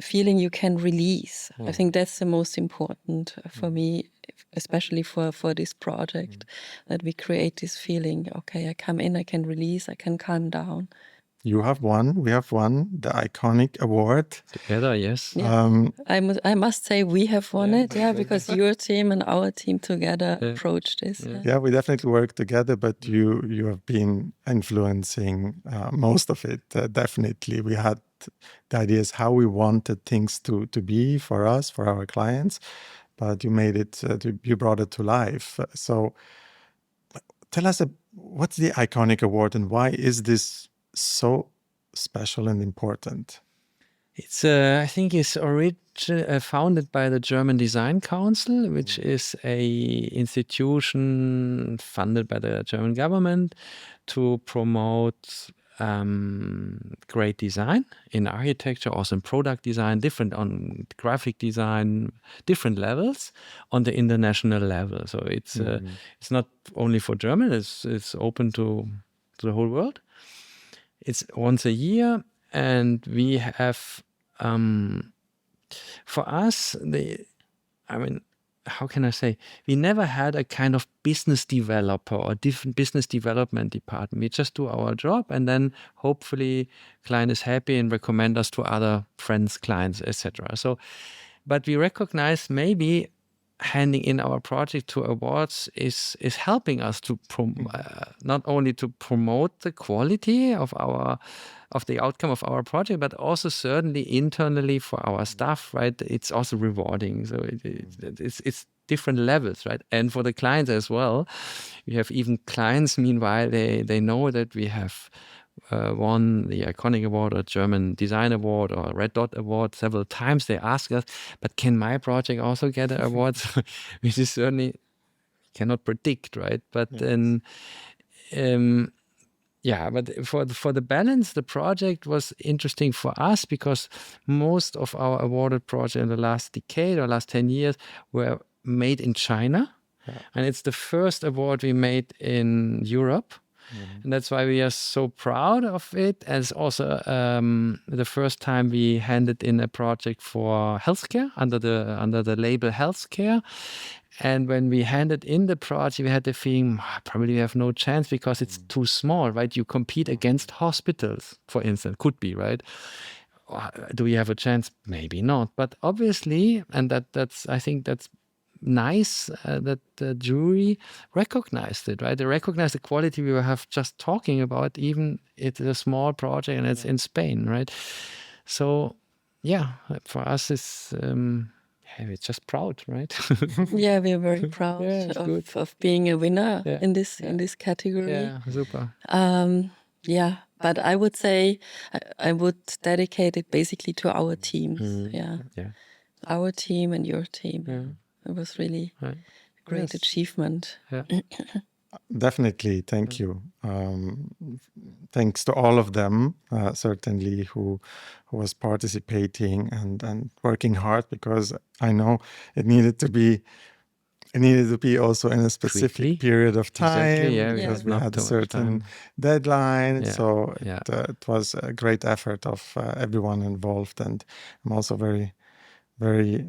feeling you can release. I think that's the most important for me, especially for this project, that we create this feeling, okay, I come in, I can release, I can calm down. We have won the iconic award. Together, yes. Yeah. I must say we have won it, because your team and our team together approached this. Yeah, we definitely work together, but you have been influencing most of it. Definitely, we had the ideas how we wanted things to be for us, for our clients, but you made it. You brought it to life. So, tell us, what's the iconic award, and why is this so special and important? It's I think it's founded by the German Design Council, which is a institution funded by the German government to promote great design in architecture, also in product design, different on graphic design, different levels on the international level. So it's not only for German; it's open to the whole world. It's once a year, and we have, for us, how can I say? We never had a kind of business developer or different business development department. We just do our job, and then hopefully client is happy and recommend us to other friends, clients, etc. So, but we recognize maybe handing in our project to awards is helping us to not only to promote the quality of the outcome of our project, but also certainly internally for our staff, right? It's also rewarding. So it's different levels, right? And for the clients as well. We have even clients, meanwhile, they know that we have won the iconic award or German Design Award or Red Dot Award several times. They ask us, but can my project also get an award? Which is certainly cannot predict, right? But then, but for the balance, the project was interesting for us because most of our awarded projects in the last decade or last 10 years were made in China. And it's the first award we made in Europe. And that's why we are so proud of it. As also the first time we handed in a project for healthcare under the label healthcare. And when we handed in the project, we had the feeling probably we have no chance because it's too small, right? You compete against hospitals, for instance, could be, right? Do we have a chance? Maybe not. But obviously, and that's I think that's nice that the jury recognized it, right? They recognized the quality we were just talking about, even it's a small project and it's in Spain, right? So, yeah, for us, we're just proud, right? Yeah, we're very proud it's good. of being a winner Yeah. in this category. Yeah, super. Yeah, but I would say I would dedicate it basically to our teams. Yeah, our team and your team. It was really a great achievement. Yeah. Definitely, thank you. Thanks to all of them, certainly who was participating and working hard, because I know it needed to be also in a specific Quickly. period of time, Exactly, because we not had a too much certain time. deadline. Yeah, So yeah. it was a great effort of everyone involved, and I'm also very, very,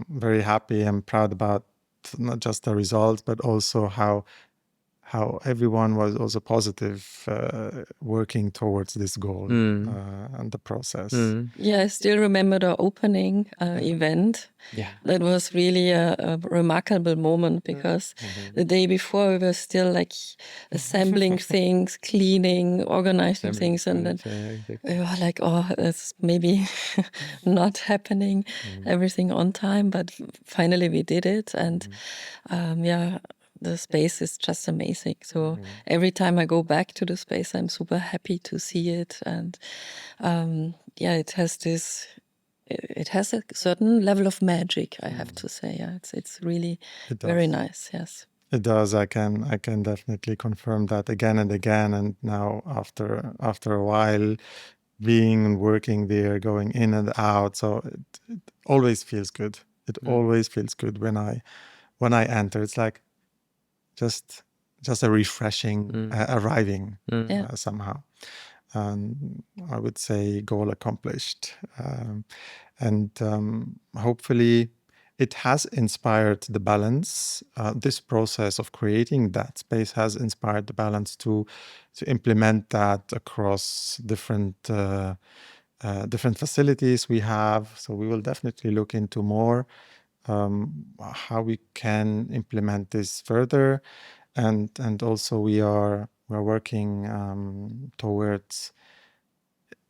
very happy and proud about not just the results, but also how everyone was also positive, working towards this goal and the process. Yeah, I still remember the opening event. Yeah. That was really a remarkable moment, because the day before we were still like assembling things, cleaning, organizing things, and then we were like, oh, that's maybe not happening, everything on time, but finally we did it. And yeah, the space is just amazing. So every time I go back to the space, I'm super happy to see it. And yeah, it has a certain level of magic, I have to say. Yeah, it's really very nice. Yes, it does. I can definitely confirm that again and again. And now after a while, being and working there, going in and out, so it always feels good. It always feels good when I enter. It's like just a refreshing arriving somehow. And I would say goal accomplished. And hopefully it has inspired the balance. This process of creating that space has inspired the balance to implement that across different facilities we have. So we will definitely look into more how we can implement this further, and also we're working towards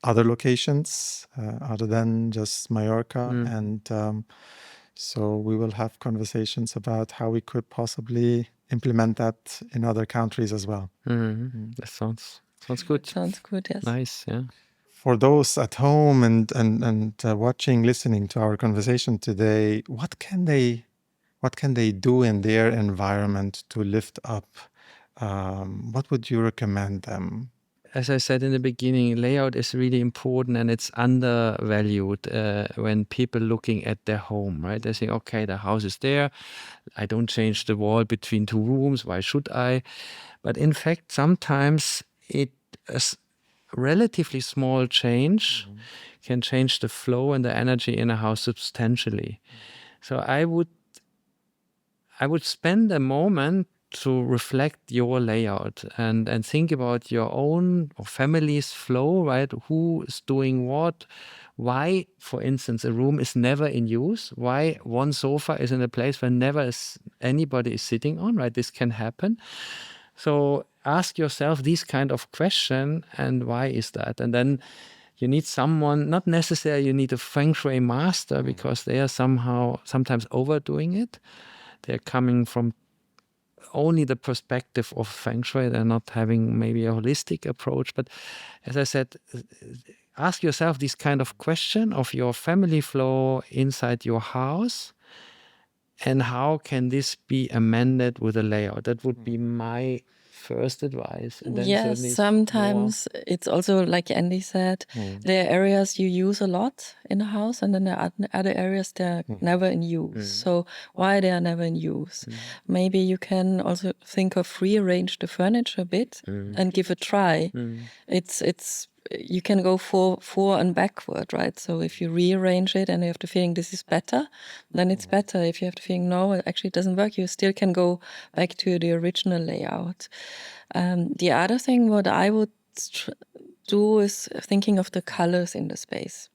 other locations other than just Mallorca, and so we will have conversations about how we could possibly implement that in other countries as well. That sounds good. Sounds good. Yes. Nice. Yeah. For those at home and watching, listening to our conversation today, what can they do in their environment to lift up? What would you recommend them? As I said in the beginning, layout is really important, and it's undervalued when people looking at their home, right? They think, okay, the house is there. I don't change the wall between two rooms. Why should I? But in fact, sometimes a relatively small change can change the flow and the energy in a house substantially. So I would spend a moment to reflect your layout and think about your own or family's flow, right? Who is doing what? Why, for instance, a room is never in use? Why one sofa is in a place where never anybody is sitting on, right? This can happen. So ask yourself these kind of question, and why is that? And then you need someone, not necessarily you need a Feng Shui master, because they are sometimes overdoing it. They're coming from only the perspective of Feng Shui. They're not having maybe a holistic approach. But as I said, ask yourself this kind of question of your family flow inside your house, and how can this be amended with a layout? That would be my first advice. And then yes, sometimes it's also like Andy said, there are areas you use a lot in a house, and then there are other areas that are never in use. So why they are never in use? Maybe you can also think of rearrange the furniture a bit and give a try. It's you can go forward and backward, right? So if you rearrange it and you have the feeling this is better, then it's better. If you have the feeling no, it actually doesn't work, you still can go back to the original layout. The other thing what I would do is thinking of the colors in the space.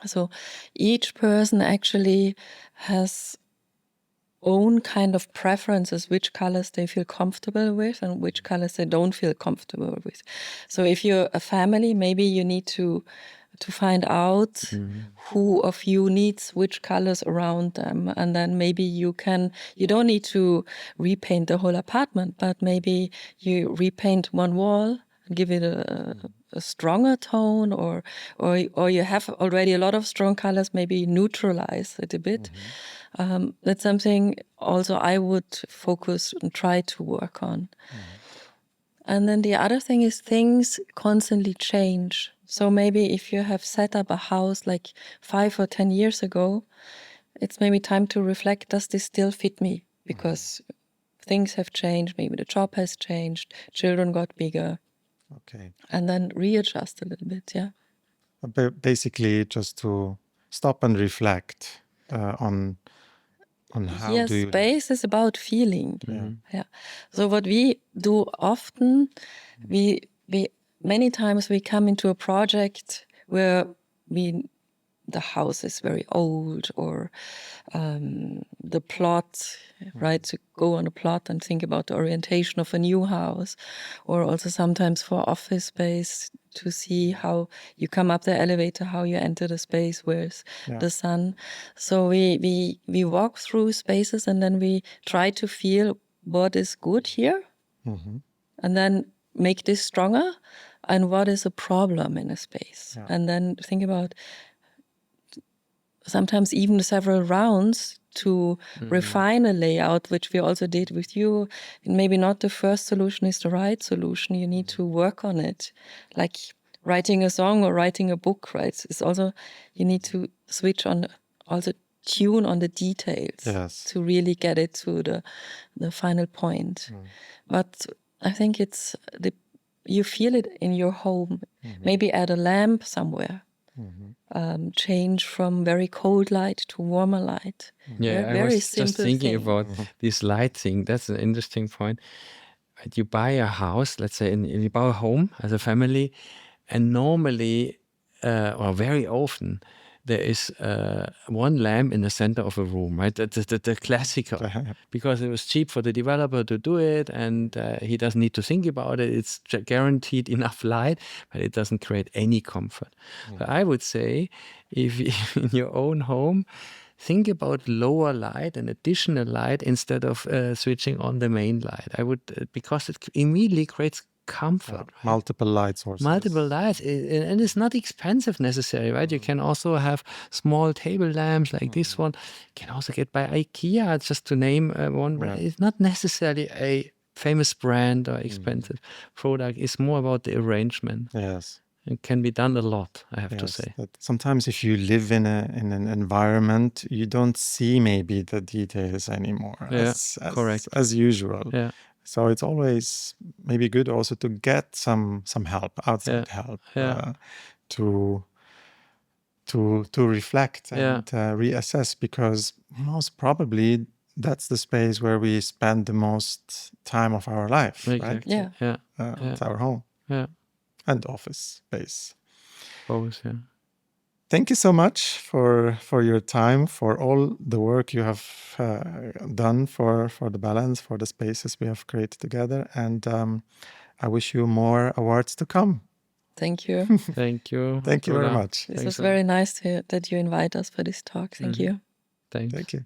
So each person actually has own kind of preferences, which colors they feel comfortable with and which colors they don't feel comfortable with. So if you're a family, maybe you need to find out who of you needs which colors around them, and then maybe you don't need to repaint the whole apartment, but maybe you repaint one wall and give it a stronger tone, or you have already a lot of strong colors, maybe neutralize it a bit. That's something also I would focus and try to work on. And then the other thing is things constantly change. So maybe if you have set up a house like 5 or 10 years ago, it's maybe time to reflect, does this still fit me? Because things have changed, maybe the job has changed, children got bigger. Okay. And then readjust a little bit, yeah. Basically, just to stop and reflect on how Yes, do you... space is about feeling. Yeah. Yeah. So what we do often, we many times we come into a project where the house is very old, or the plot, right? To go on a plot and think about the orientation of a new house, or also sometimes for office space to see how you come up the elevator, how you enter the space, where's the sun. So we walk through spaces and then we try to feel what is good here, and then make this stronger, and what is a problem in a space, and then think about sometimes even several rounds to refine a layout, which we also did with you. And maybe not the first solution is the right solution. You need to work on it. Like writing a song or writing a book, right? It's also, you need to switch on, also tune on the details to really get it to the final point. But I think it's, you feel it in your home. Maybe add a lamp somewhere. Change from very cold light to warmer light. Yeah, I was just thinking about this light thing. That's an interesting point. You buy a house, let's say, you buy a home as a family, and normally, or very often, there is one lamp in the center of a room, right? The classical, because it was cheap for the developer to do it, and he doesn't need to think about it. It's guaranteed enough light, but it doesn't create any comfort. So I would say, if in your own home, think about lower light and additional light instead of switching on the main light. I would, because it immediately creates comfort. Right? Multiple light sources. Multiple lights, and it's not expensive necessarily, right? You can also have small table lamps like this one. You can also get by IKEA, just to name one brand. It's not necessarily a famous brand or expensive product. It's more about the arrangement. Yes. It can be done a lot, I have to say. Sometimes if you live in an environment, you don't see maybe the details anymore as usual. Yeah. So it's always maybe good also to get some help, outside help, to reflect and reassess, because most probably that's the space where we spend the most time of our life, right? Yeah. It's our home. Yeah. And office space. Both, yeah. Thank you so much for your time, for all the work you have done for the balance, for the spaces we have created together. And I wish you more awards to come. Thank you. Thank you. Thank you very much. This was very nice that you invite us for this talk. Thank you. Thanks. Thank you.